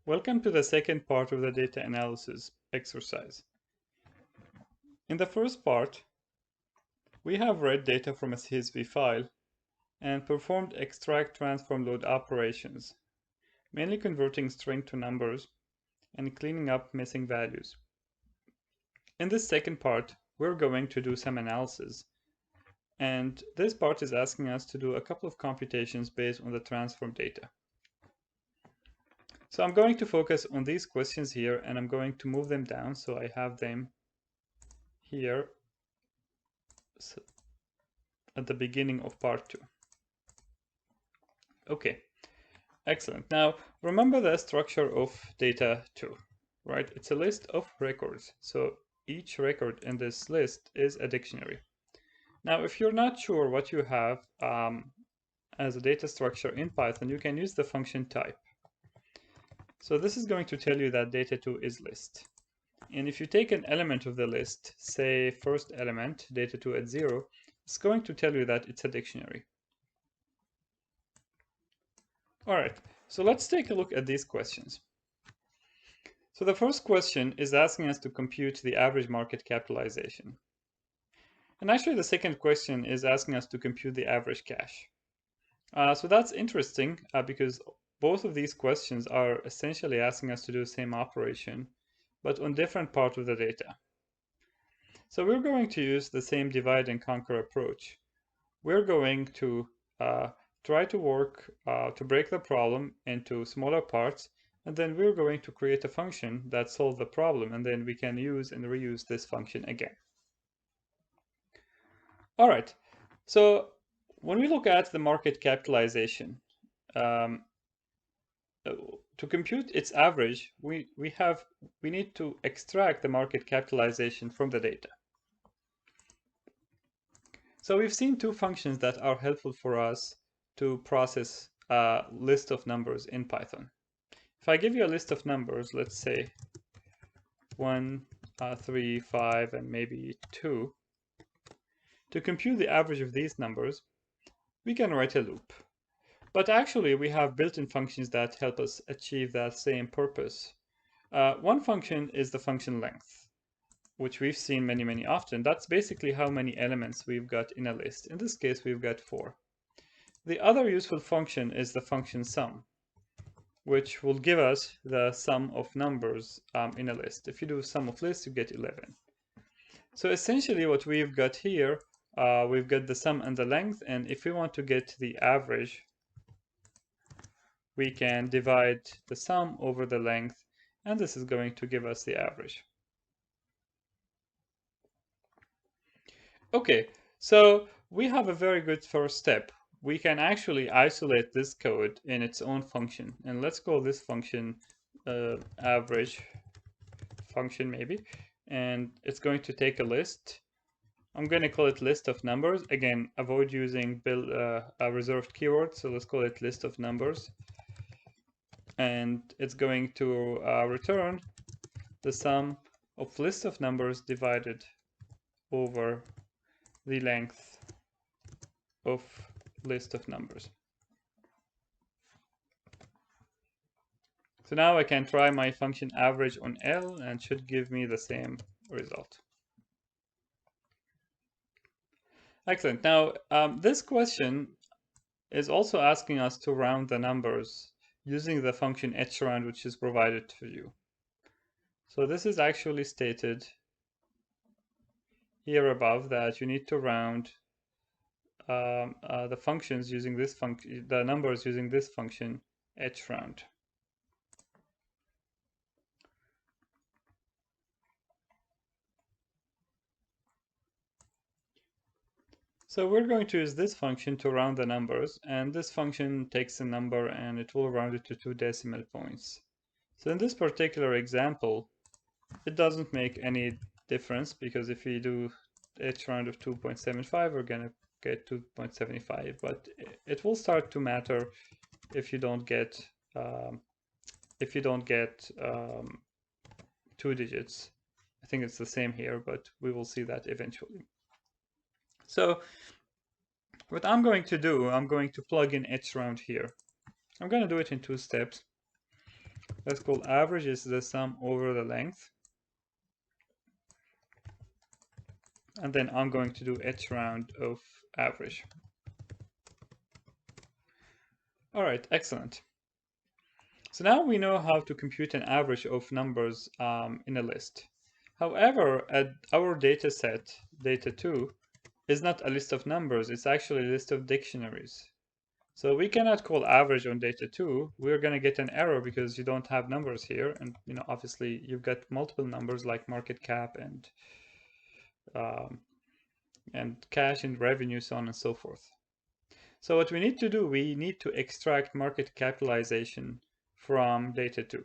Welcome to the second part of the data analysis exercise. In the first part, we have read data from a CSV file and performed extract, transform, load operations, mainly converting string to numbers and cleaning up missing values. In this second part, we're going to do some analysis, and this part is asking us to do a couple of computations based on the transform data. So I'm going to focus on these questions here, and I'm going to move them down so I have them here at the beginning of part 2. Okay, excellent. Now, remember the structure of data 2, right? It's a list of records. So each record in this list is a dictionary. Now, if you're not sure what you have as a data structure in Python, you can use the function type. So this is going to tell you that data2 is list. And if you take an element of the list, say first element, data2 at 0, it's going to tell you that it's a dictionary. All right, so let's take a look at these questions. So the first question is asking us to compute the average market capitalization. And actually the second question is asking us to compute the average cash. So that's interesting because both of these questions are essentially asking us to do the same operation, but on different part of the data. So we're going to use the same divide and conquer approach. We're going to try to work to break the problem into smaller parts, and then we're going to create a function that solves the problem, and then we can use and reuse this function again. All right, so when we look at the market capitalization, to compute its average, we need to extract the market capitalization from the data. So we've seen two functions that are helpful for us to process a list of numbers in Python. If I give you a list of numbers, let's say 1, 3, 5, and maybe 2, to compute the average of these numbers, we can write a loop. But actually, we have built-in functions that help us achieve that same purpose. One function is the function length, which we've seen many often. That's basically how many elements we've got in a list. In this case, we've got 4. The other useful function is the function sum, which will give us the sum of numbers in a list. If you do sum of lists, you get 11. So essentially what we've got here, we've got the sum and the length, and if we want to get the average, we can divide the sum over the length, and this is going to give us the average. Okay, so we have a very good first step. We can actually isolate this code in its own function, and let's call this function average function maybe, and it's going to take a list. I'm going to call it list of numbers. Again, avoid using a reserved keyword, so let's call it list of numbers, and it's going to return the sum of list of numbers divided over the length of list of numbers. So now I can try my function average on L and should give me the same result. Excellent. Now, this question is also asking us to round the numbers using the function hround, which is provided to you. So this is actually stated here above that you need to round the functions using this function, the numbers using this function hround. So we're going to use this function to round the numbers, and this function takes a number and it will round it to 2 decimal points. So in this particular example, it doesn't make any difference because if we do hround of 2.75, we're going to get 2.75, but it will start to matter if you don't get 2 digits. I think it's the same here, but we will see that eventually. So what I'm going to do, I'm going to plug in hround here. I'm going to do it in 2 steps. Let's call average is the sum over the length. And then I'm going to do each round of average. All right, excellent. So now we know how to compute an average of numbers in a list. However, our data set, data2, is not a list of numbers, it's actually a list of dictionaries. So we cannot call average on data2. We're going to get an error because you don't have numbers here. And obviously you've got multiple numbers like market cap and cash and revenue, so on and so forth. So what we need to do, we need to extract market capitalization from data2.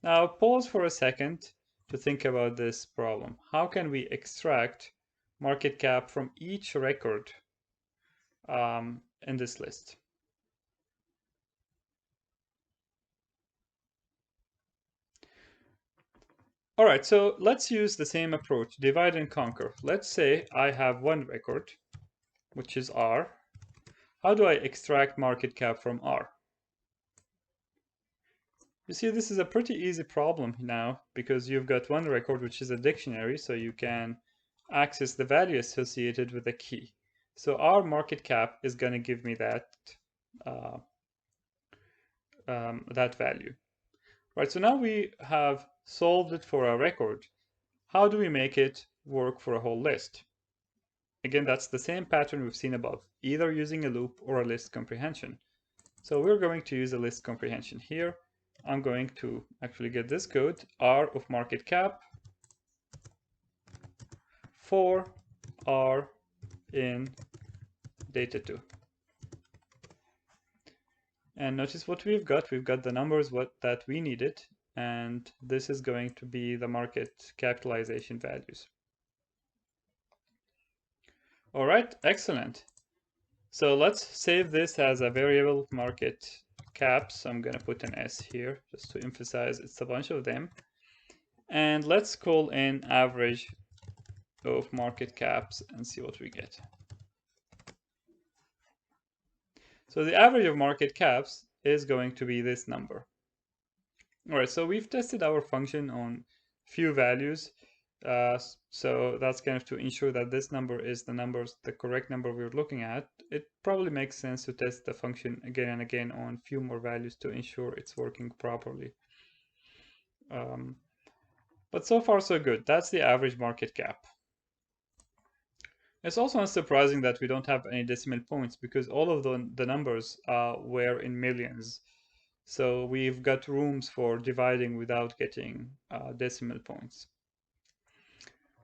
Now pause for a second to think about this problem. How can we extract market cap from each record in this list? All right, so let's use the same approach, divide and conquer. Let's say I have one record, which is R. How do I extract market cap from R? You see, this is a pretty easy problem now because you've got one record, which is a dictionary, so you can access the value associated with the key. So our market cap is going to give me that that value. Right, so now we have solved it for a record. How do we make it work for a whole list? Again, that's the same pattern we've seen above, either using a loop or a list comprehension. So we're going to use a list comprehension here. I'm going to actually get this code, R of market cap for R in data2. And notice what we've got. We've got the numbers that we needed, and this is going to be the market capitalization values. All right, excellent. So let's save this as a variable market caps. I'm going to put an S here just to emphasize it's a bunch of them. And let's call in average of market caps and see what we get. So the average of market caps is going to be this number. All right, so we've tested our function on few values. So that's kind of to ensure that this number is the correct number we're looking at. It probably makes sense to test the function again and again on few more values to ensure it's working properly. But so far so good. That's the average market cap. It's also not surprising that we don't have any decimal points because all of the numbers were in millions. So we've got rooms for dividing without getting decimal points.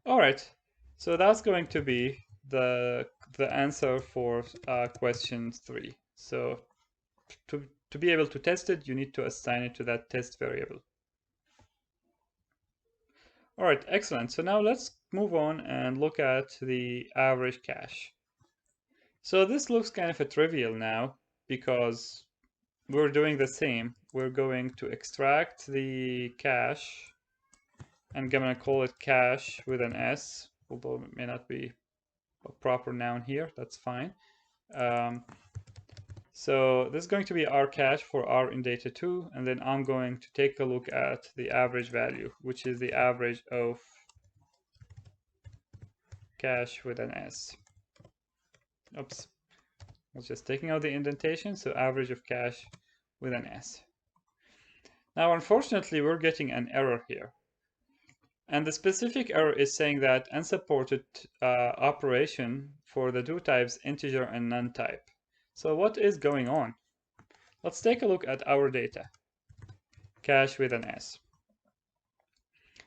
All right, so that's going to be the answer for question 3. So to be able to test it, you need to assign it to that test variable. All right, excellent. So now let's move on and look at the average cash. So this looks kind of a trivial now because we're doing the same. We're going to extract the cash. I'm gonna call it cash with an S, although it may not be a proper noun here. That's fine. So this is going to be our cash for R in data2, and then I'm going to take a look at the average value, which is the average of cash with an S. Oops, I was just taking out the indentation, so average of cash with an S. Now, unfortunately, we're getting an error here. And the specific error is saying that unsupported operation for the two types, integer and none type. So what is going on? Let's take a look at our data, cash with an S.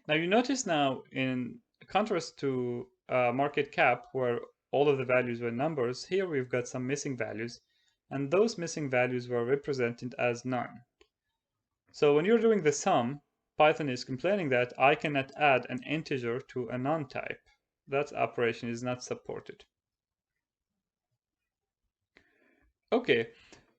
Now you notice now, in contrast to market cap, where all of the values were numbers, here we've got some missing values, and those missing values were represented as none. So when you're doing the sum, Python is complaining that I cannot add an integer to a non-type. That operation is not supported. Okay,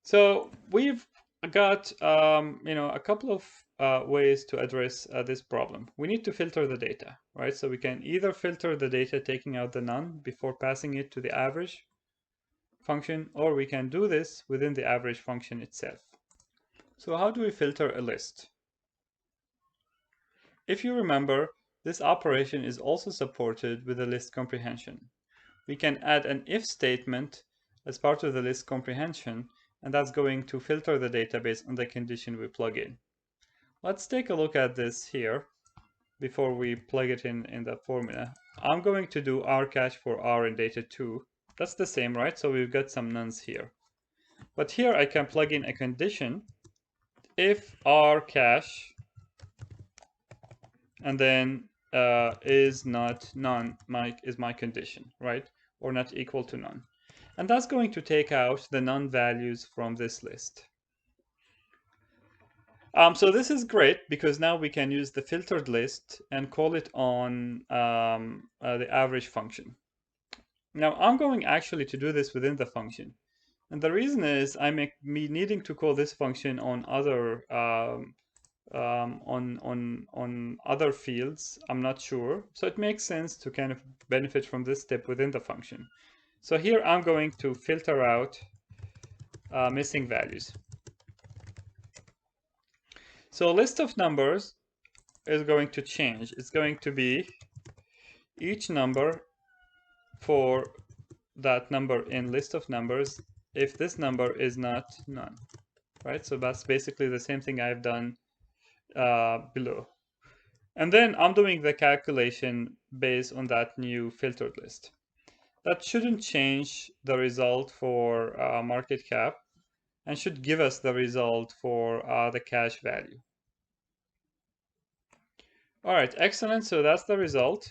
so we've got a couple of ways to address this problem. We need to filter the data, right? So we can either filter the data taking out the none before passing it to the average function, or we can do this within the average function itself. So how do we filter a list? If you remember, this operation is also supported with the list comprehension. We can add an if statement as part of the list comprehension, and that's going to filter the database on the condition we plug in. Let's take a look at this here before we plug it in the formula. I'm going to do rcache for r in data2. That's the same, right? So we've got some nones here. But here I can plug in a condition if rcache and then is not none is my condition, right? Or not equal to none. And that's going to take out the none values from this list. So this is great because now we can use the filtered list and call it on the average function. Now I'm going actually to do this within the function. And the reason is me needing to call this function on other on other fields, I'm not sure. So it makes sense to kind of benefit from this step within the function. So here I'm going to filter out missing values. So list of numbers is going to change. It's going to be each number for that number in list of numbers if this number is not none, right? So that's basically the same thing I've done below. And then I'm doing the calculation based on that new filtered list. That shouldn't change the result for market cap and should give us the result for the cash value. All right, excellent. So that's the result.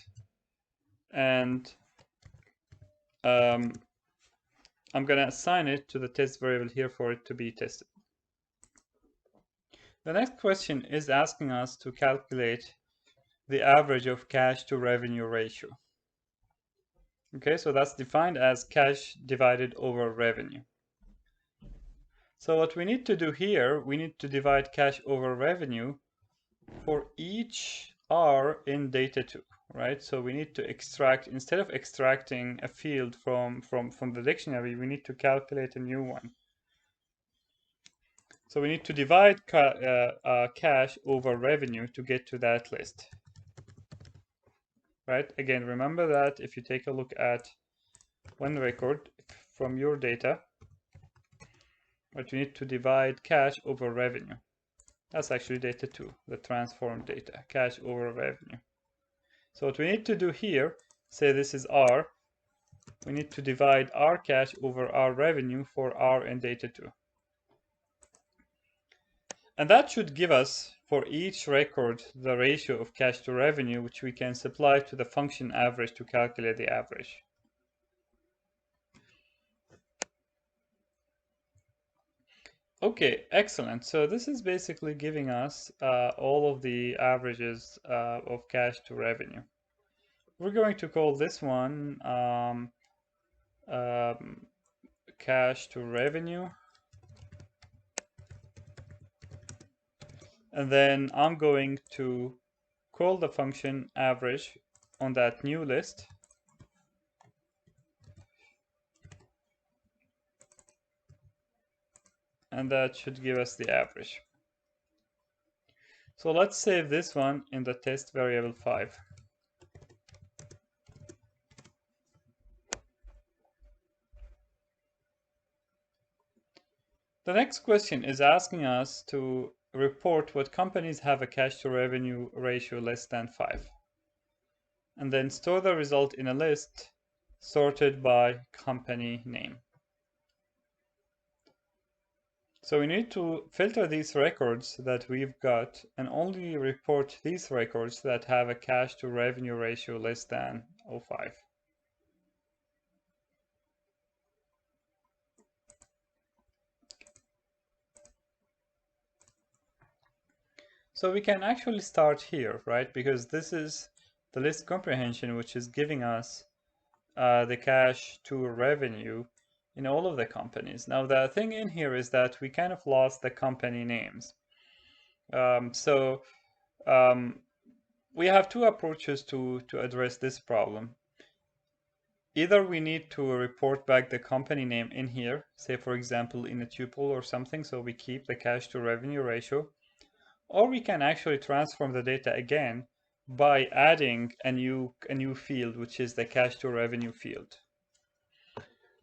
And I'm going to assign it to the test variable here for it to be tested. The next question is asking us to calculate the average of cash to revenue ratio. Okay, so that's defined as cash divided over revenue. So what we need to do here, we need to divide cash over revenue for each R in data2, right? So we need to extract, instead of extracting a field from the dictionary, we need to calculate a new one. So we need to divide cash over revenue to get to that list, right? Again, remember that if you take a look at one record from your data, but you need to divide cash over revenue. That's actually data2, the transformed data, cash over revenue. So what we need to do here, say this is R, we need to divide R cash over R revenue for R in data2. And that should give us, for each record, the ratio of cash to revenue, which we can supply to the function average to calculate the average. Okay, excellent. So this is basically giving us all of the averages of cash to revenue. We're going to call this one cash to revenue. And then I'm going to call the function average on that new list. And that should give us the average. So let's save this one in the test variable 5. The next question is asking us to report what companies have a cash to revenue ratio less than 5. And then store the result in a list sorted by company name. So we need to filter these records that we've got and only report these records that have a cash to revenue ratio less than 0.5. So we can actually start here, right? Because this is the list comprehension, which is giving us the cash to revenue in all of the companies. Now, the thing in here is that we kind of lost the company names. We have two approaches to address this problem. either we need to report back the company name in here, say for example in a tuple or something, so we keep the cash to revenue ratio, or we can actually transform the data again by adding a new field, which is the cash to revenue field.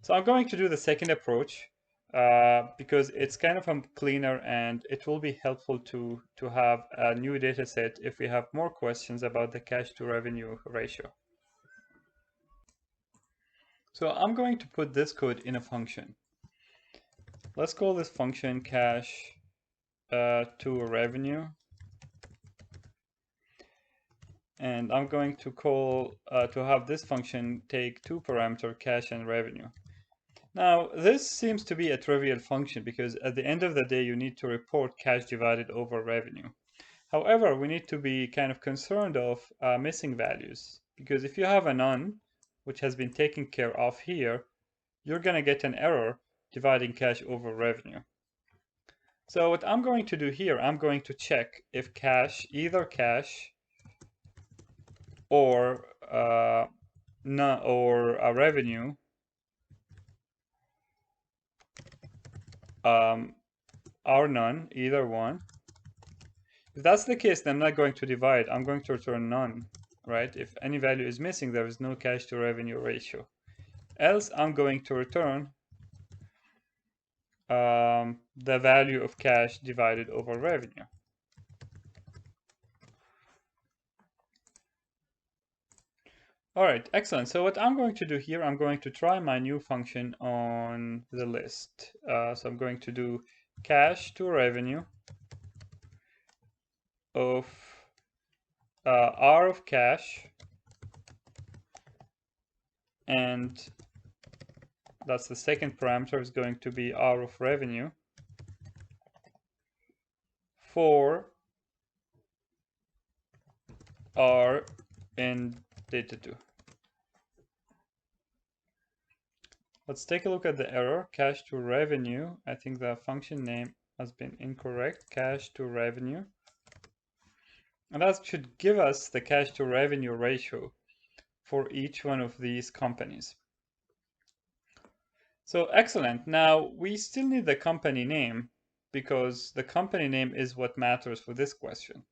So I'm going to do the second approach because it's kind of cleaner and it will be helpful to have a new data set if we have more questions about the cash to revenue ratio. So I'm going to put this code in a function. Let's call this function cash to revenue. And I'm going to call to have this function take two parameters, cash and revenue. Now, this seems to be a trivial function because at the end of the day, you need to report cash divided over revenue. However, we need to be kind of concerned of missing values, because if you have a none, which has been taken care of here, you're going to get an error dividing cash over revenue. So what I'm going to do here, I'm going to check if cash, either cash or a revenue are none, either one. If that's the case, then I'm not going to divide. I'm going to return none, right? If any value is missing, there is no cash to revenue ratio. Else, I'm going to return the value of cash divided over revenue. All right, excellent. So what I'm going to do here, I'm going to try my new function on the list. So I'm going to do cash to revenue of R of cash, and that's the second parameter is going to be R of revenue for R in data2. Let's take a look at the error, cash to revenue. I think the function name has been incorrect, cash to revenue. And that should give us the cash to revenue ratio for each one of these companies. So excellent. Now we still need the company name because the company name is what matters for this question.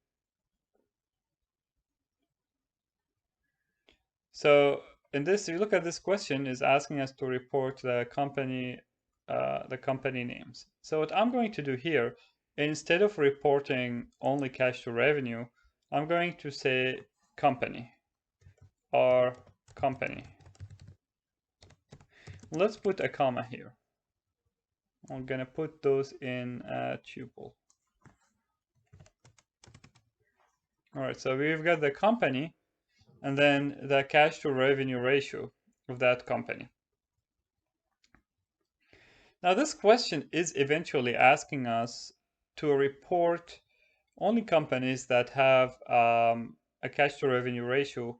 So in this, if you look at this question, is asking us to report the company names. So what I'm going to do here, instead of reporting only cash to revenue, I'm going to say company or company. Let's put a comma here. I'm gonna put those in a tuple. All right, so we've got the company and then the cash to revenue ratio of that company. Now this question is eventually asking us to report only companies that have a cash to revenue ratio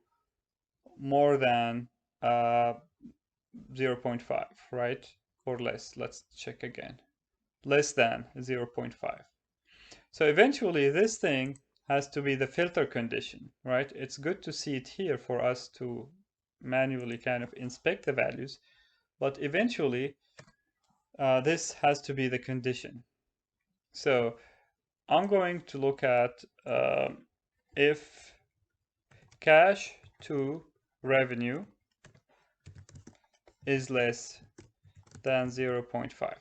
more than 0.5, right? Or less. Let's check again. Less than 0.5. So eventually this thing has to be the filter condition, right? It's good to see it here for us to manually kind of inspect the values, but eventually this has to be the condition. So I'm going to look at if cash to revenue is less than 0.5.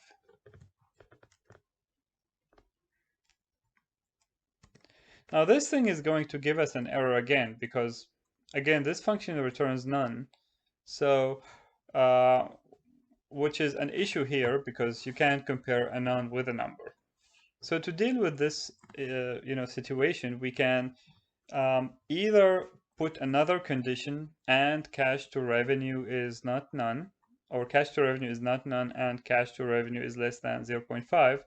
Now this thing is going to give us an error again because again this function returns none. So which is an issue here because you can't compare a none with a number. So to deal with this situation, we can either put another condition and cash to revenue is not none, or cash to revenue is not none and cash to revenue is less than 0.5.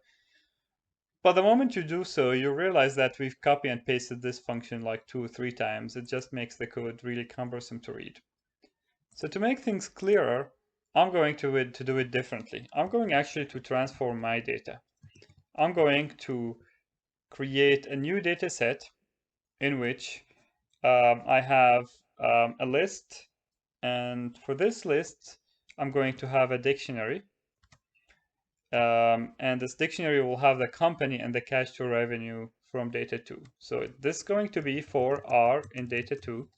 But the moment you do so, you realize that we've copy and pasted this function like 2 or 3 times. It just makes the code really cumbersome to read. So to make things clearer, I'm going to do it differently. I'm going actually to transform my data. I'm going to create a new data set in which I have a list And for this list, I'm going to have a dictionary. And this dictionary will have the company and the cash to revenue from data 2. So this is going to be for R in data 2.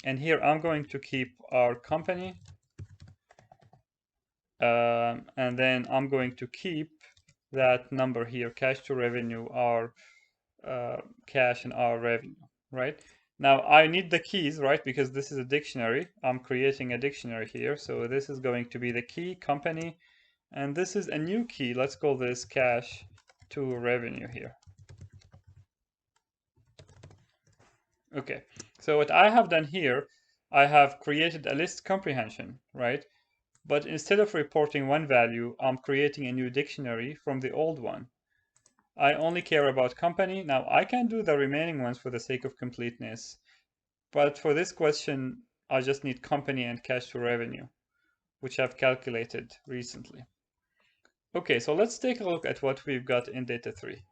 And here I'm going to keep our company. And then I'm going to keep that number here, cash to revenue, our cash and our revenue, right? Now I need the keys, right? Because this is a dictionary. I'm creating a dictionary here. So this is going to be the key company. And this is a new key. Let's call this cash to revenue here. Okay, so what I have done here, I have created a list comprehension, right? But instead of reporting one value, I'm creating a new dictionary from the old one. I only care about company. Now I can do the remaining ones for the sake of completeness. But for this question, I just need company and cash to revenue, which I've calculated recently. Okay, so let's take a look at what we've got in data 3.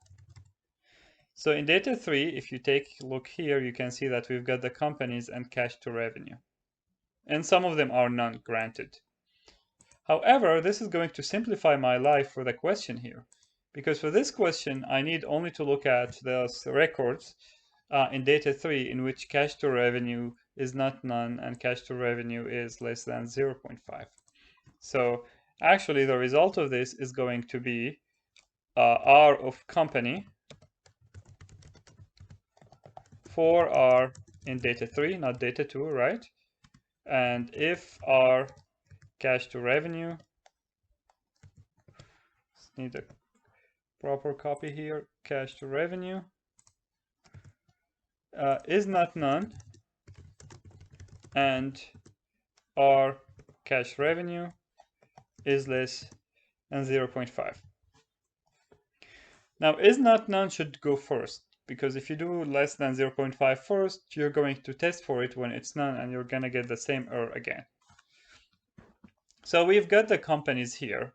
So in data 3, if you take a look here, you can see that we've got the companies and cash to revenue. And some of them are none, granted. However, this is going to simplify my life for the question here. Because for this question, I need only to look at those records in data 3 in which cash to revenue is not none and cash to revenue is less than 0.5. So actually the result of this is going to be R of company for R in data 3, not data 2, right? And if R cash to revenue, need a proper copy here, cash to revenue is not none, and our cash revenue is less than 0.5. Now is not none should go first, because if you do less than 0.5 first, you're going to test for it when it's none and you're gonna get the same error again. So we've got the companies here.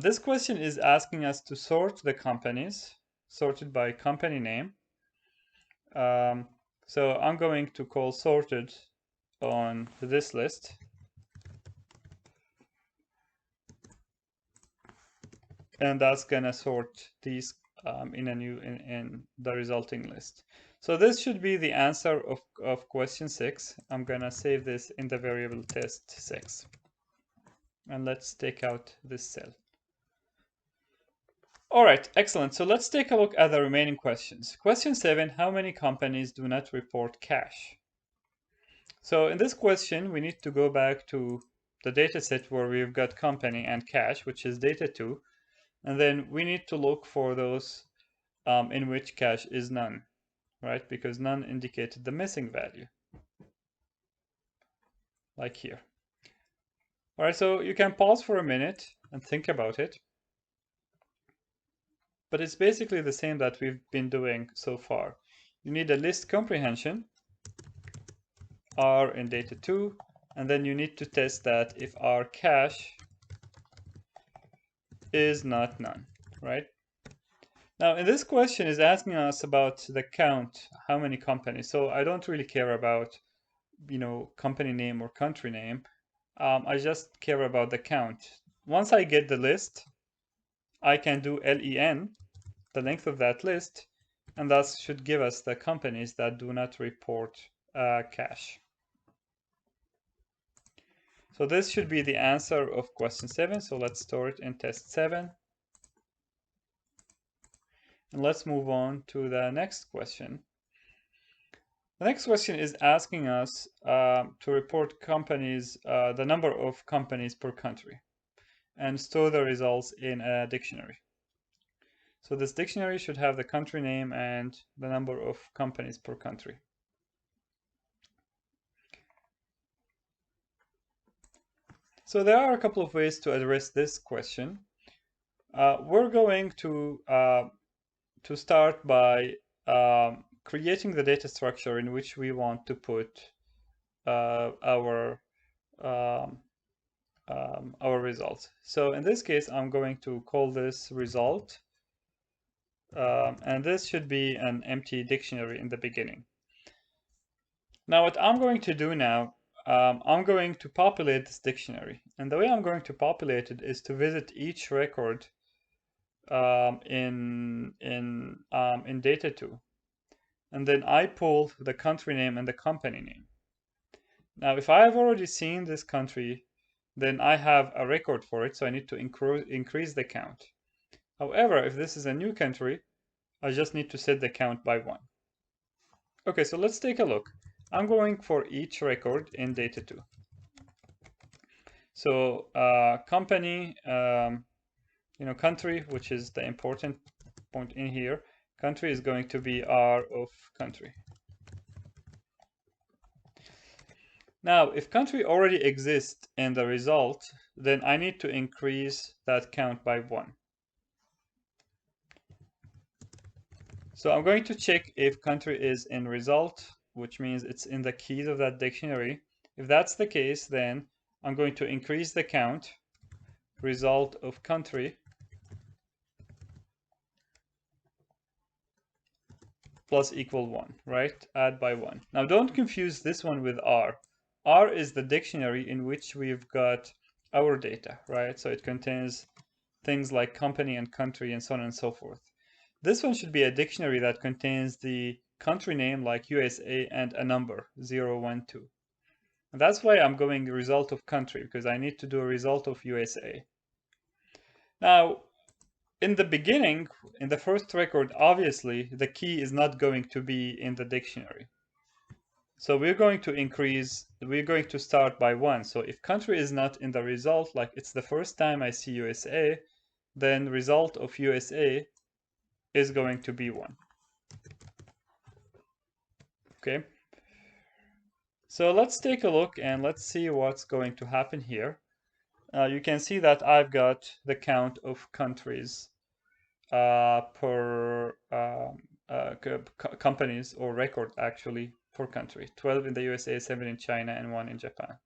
This question is asking us to sort the companies, sorted by company name. So I'm going to call sorted on this list. And that's gonna sort these in the resulting list. So this should be the answer of question 6. I'm gonna save this in the variable test 6. And let's take out this cell. All right, excellent. So let's take a look at the remaining questions. Question 7, how many companies do not report cash? So in this question, we need to go back to the data set where we've got company and cash, which is data 2. And then we need to look for those in which cash is none, right? Because none indicated the missing value, like here. All right, so you can pause for a minute and think about it. But it's basically the same that we've been doing so far. You need a list comprehension, R in data 2, and then you need to test that if our cash is not none, right? Now, in this question is asking us about the count, how many companies. So I don't really care about, company name or country name. I just care about the count. Once I get the list, I can do len, the length of that list, and that should give us the companies that do not report cash. So this should be the answer of question 7. So let's store it in test 7. And let's move on to the next question. The next question is asking us to report companies, the number of companies per country, and store the results in a dictionary. So this dictionary should have the country name and the number of companies per country. So there are a couple of ways to address this question. We're going to start by creating the data structure in which we want to put our results. So in this case, I'm going to call this result, and this should be an empty dictionary in the beginning. Now what I'm going to do now, I'm going to populate this dictionary. And the way I'm going to populate it is to visit each record in Data2. And then I pull the country name and the company name. Now, if I have already seen this country, then I have a record for it, so I need to increase the count. However, if this is a new country, I just need to set the count by 1. Okay, so let's take a look. I'm going for each record in Data2. So company, country, which is the important point in here, country is going to be R of country. Now, if country already exists in the result, then I need to increase that count by 1. So I'm going to check if country is in result, which means it's in the keys of that dictionary. If that's the case, then I'm going to increase the count, result of country, plus equal 1, right? Add by 1. Now don't confuse this one with R. R is the dictionary in which we've got our data, right? So it contains things like company and country and so on and so forth. This one should be a dictionary that contains the country name like USA and a number 0, 1, 2. And that's why I'm going result of country, because I need to do a result of USA. Now, in the beginning, in the first record, obviously, the key is not going to be in the dictionary. So we're going to start by 1. So if country is not in the result, like it's the first time I see USA, then result of USA is going to be 1. Okay. So let's take a look and let's see what's going to happen here. You can see that I've got the count of countries per companies, or record actually, per country. 12 in the USA, 7 in China, and 1 in Japan.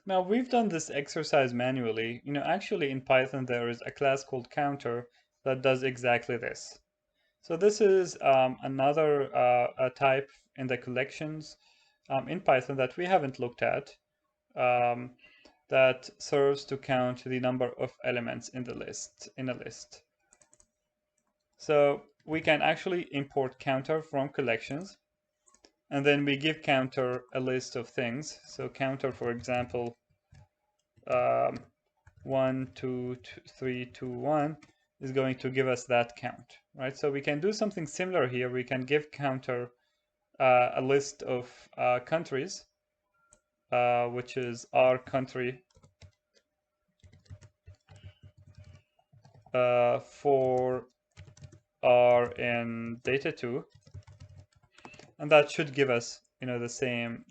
Now we've done this exercise manually. Actually in Python there is a class called counter that does exactly this. So this is another type in the collections in Python that we haven't looked at, that serves to count the number of elements in a list. So we can actually import counter from collections, and then we give counter a list of things. So counter, for example, 1, 2, 3, 2, 1 is going to give us that count, right? So we can do something similar here. We can give counter a list of countries, which is our country for R in Data2, and that should give us, the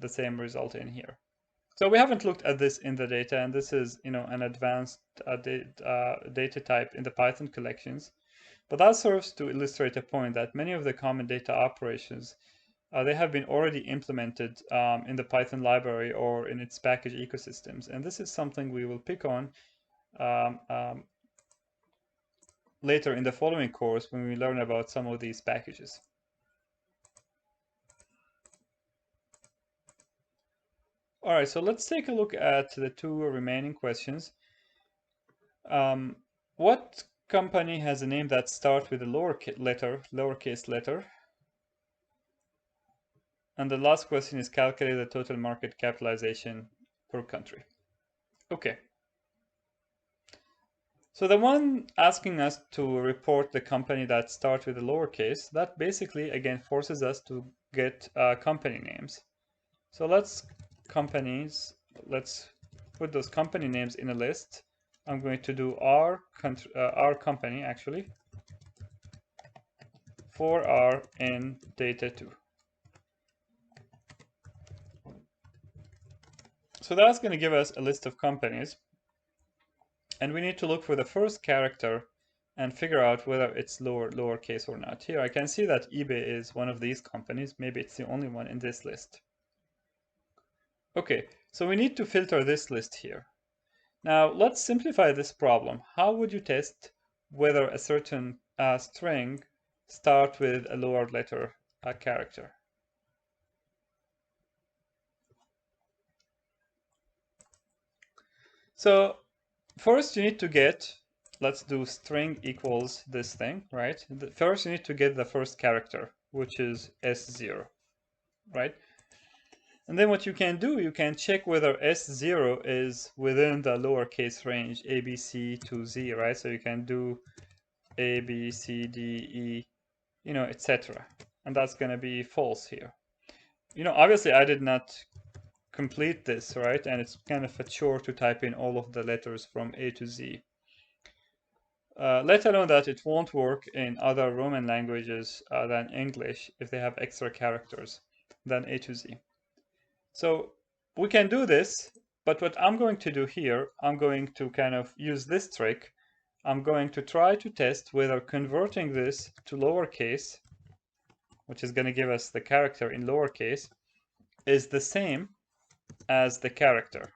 same result in here. So we haven't looked at this in the data, and this is, an advanced data type in the Python collections. But that serves to illustrate a point that many of the common data operations, they have been already implemented in the Python library or in its package ecosystems. And this is something we will pick on later in the following course when we learn about some of these packages. All right, so let's take a look at the 2 remaining questions. What company has a name that starts with a lowercase letter? And the last question is calculate the total market capitalization per country. Okay. So the one asking us to report the company that starts with a lowercase, that basically, again, forces us to get company names. So let's put those company names in a list. I'm going to do our company, actually, for R in Data2. So that's going to give us a list of companies. And we need to look for the first character and figure out whether it's lowercase or not. Here I can see that eBay is one of these companies. Maybe it's the only one in this list. Okay, so we need to filter this list here. Now let's simplify this problem. How would you test whether a certain string starts with a lower letter character? So first you need to get, let's do string equals this thing, right? First you need to get the first character, which is S0, right? And then what you can do, you can check whether S0 is within the lowercase range ABC to Z, right? So you can do A, B, C, D, E, etc. And that's going to be false here. Obviously I did not complete this, right? And it's kind of a chore to type in all of the letters from A to Z. Let alone that it won't work in other Roman languages than English if they have extra characters than A to Z. So we can do this, but what I'm going to do here, I'm going to kind of use this trick. I'm going to try to test whether converting this to lowercase, which is going to give us the character in lowercase, is the same as the character.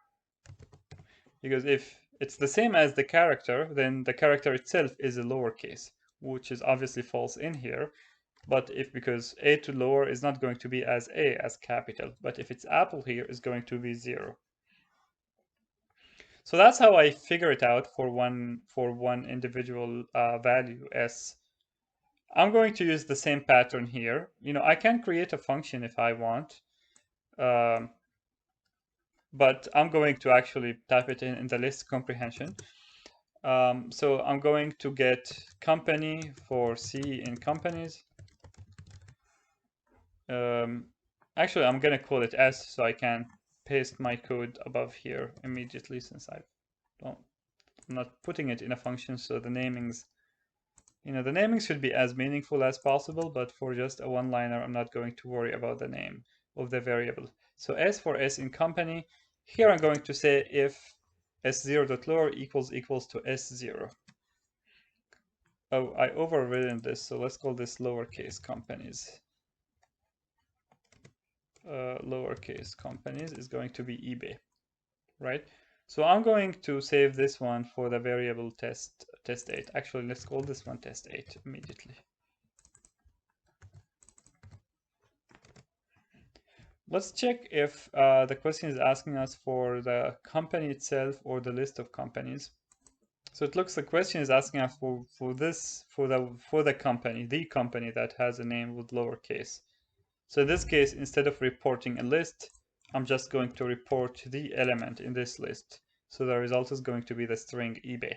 Because if it's the same as the character, then the character itself is a lowercase, which is obviously false in here. But because A to lower is not going to be as A as capital, but if it's apple here, is going to be 0. So that's how I figure it out for one individual value S. I'm going to use the same pattern here. I can create a function if I want, but I'm going to actually type it in the list comprehension. So I'm going to get company for C in companies. Actually, I'm going to call it S so I can paste my code above here immediately, since I'm not putting it in a function. So the namings, the naming should be as meaningful as possible, but for just a one-liner, I'm not going to worry about the name of the variable. So S for S in company. Here I'm going to say if S0.lower equals to S0. Oh, I overridden this, so let's call this lowercase companies. Lowercase companies is going to be eBay, right? So I'm going to save this one for the variable test8. Actually, let's call this one test8 immediately. Let's check if the question is asking us for the company itself or the list of companies. So it looks the question is asking us for the company that has a name with lowercase. So in this case, instead of reporting a list, I'm just going to report the element in this list. So the result is going to be the string eBay.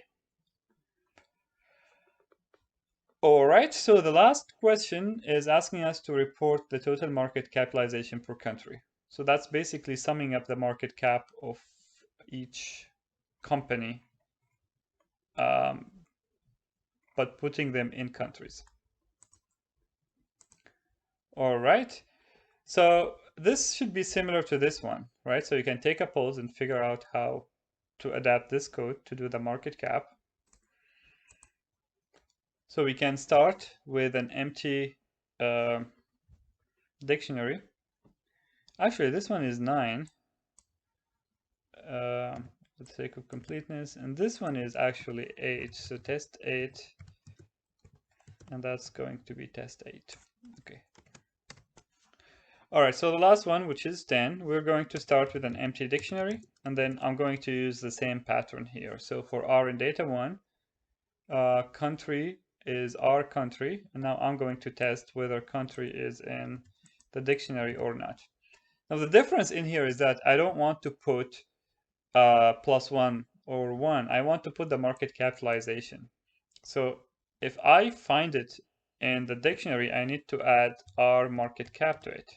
All right, so the last question is asking us to report the total market capitalization per country. So that's basically summing up the market cap of each company, but putting them in countries. All right, so this should be similar to this one, right? So you can take a pause and figure out how to adapt this code to do the market cap. So we can start with an empty dictionary. Actually, this one is 9 for the sake of completeness, and this one is actually 8. So test 8, and that's going to be test 8. Okay. All right, so the last one, which is 10, we're going to start with an empty dictionary, and then I'm going to use the same pattern here. So for R in data 1, country is our country, and now I'm going to test whether country is in the dictionary or not. Now the difference in here is that I don't want to put +1 or 1. I want to put the market capitalization. So if I find it in the dictionary, I need to add our market cap to it.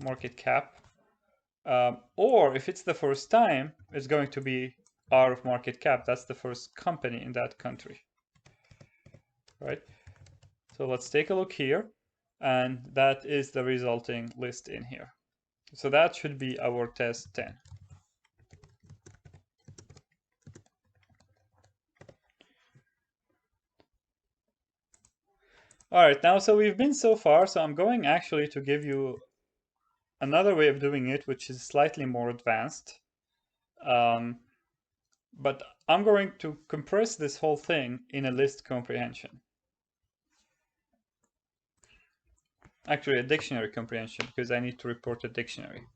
Market cap. Or if it's the first time, it's going to be R of market cap. That's the first company in that country, right? So let's take a look here, and that is the resulting list in here. So that should be our test 10. All right, now, so we've been so far, so I'm going actually to give you another way of doing it, which is slightly more advanced. But I'm going to compress this whole thing in a list comprehension. Actually, a dictionary comprehension, because I need to report a dictionary.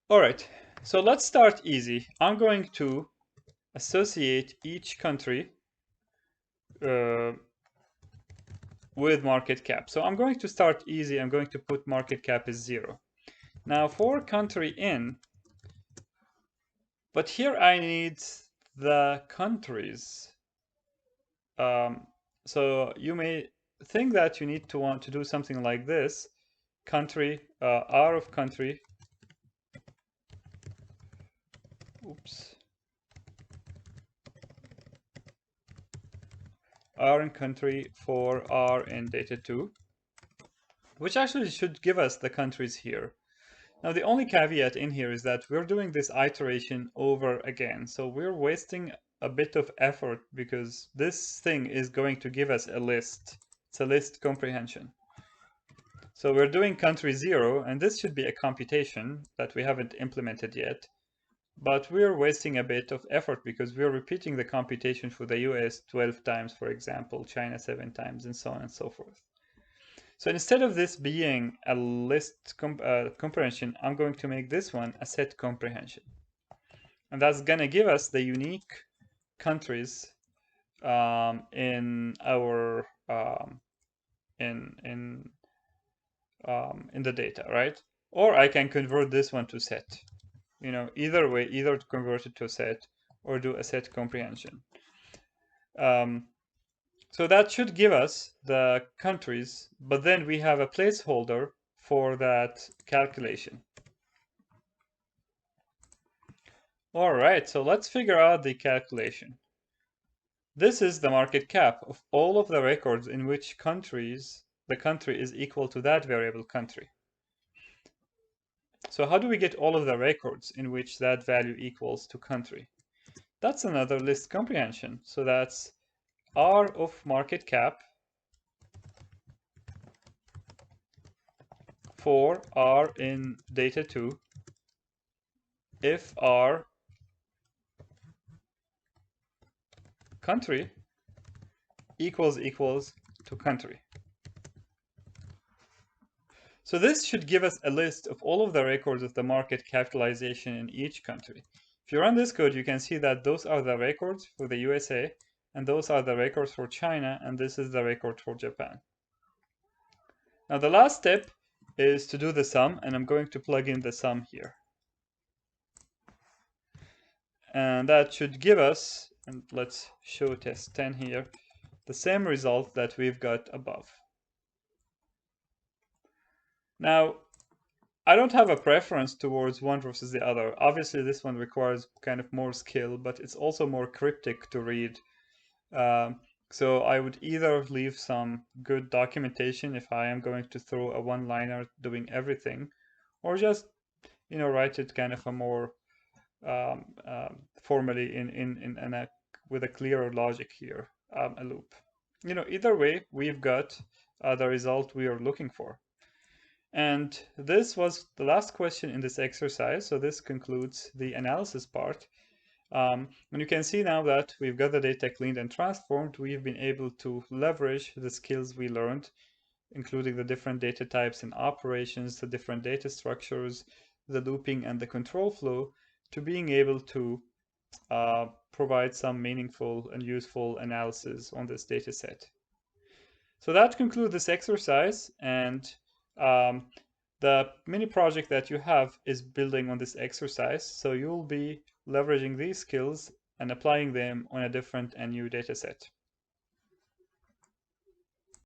All right, So let's start easy. I'm going to associate each country with market cap. So I'm going to start easy. I'm going to put market cap is 0. Now for country in, but here I need the countries. So you may think that you need to want to do something like this. Country, R of country. Oops. R in country for R in data 2, which actually should give us the countries here. Now the only caveat in here is that we're doing this iteration over again. So we're wasting a bit of effort because this thing is going to give us a list. It's a list comprehension. So we're doing country 0, and this should be a computation that we haven't implemented yet. But we're wasting a bit of effort because we're repeating the computation for the US 12 times, for example, China 7 times, and so on and so forth. So instead of this being a list comprehension, I'm going to make this one a set comprehension. And that's going to give us the unique countries in our in the data, right? Or I can convert this one to set. You know, either way, either to convert it to a set or do a set comprehension. So that should give us the countries, but then we have a placeholder for that calculation. All right, so let's figure out the calculation. This is the market cap of all of the records in which countries the country is equal to that variable country. So how do we get all of the records in which that value equals to country? That's another list comprehension. So that's R of market cap for R in data 2 if R country equals to country. So this should give us a list of all of the records of the market capitalization in each country. If you run this code, you can see that those are the records for the USA, and those are the records for China, and this is the record for Japan. Now the last step is to do the sum, and I'm going to plug in the sum here. And that should give us, and let's show test 10 here, the same result that we've got above. Now, I don't have a preference towards one versus the other. Obviously, this one requires kind of more skill, but it's also more cryptic to read. So I would either leave some good documentation if I am going to throw a one-liner doing everything, or just, you know, write it kind of a more formally with a clearer logic here, a loop. You know, either way, we've got the result we are looking for. And this was the last question in this exercise. So this concludes the analysis part. And you can see now that we've got the data cleaned and transformed, we've been able to leverage the skills we learned, including the different data types and operations, the different data structures, the looping and the control flow, to being able to provide some meaningful and useful analysis on this data set. So that concludes this exercise, and the mini project that you have is building on this exercise. So you'll be leveraging these skills and applying them on a different and new data set.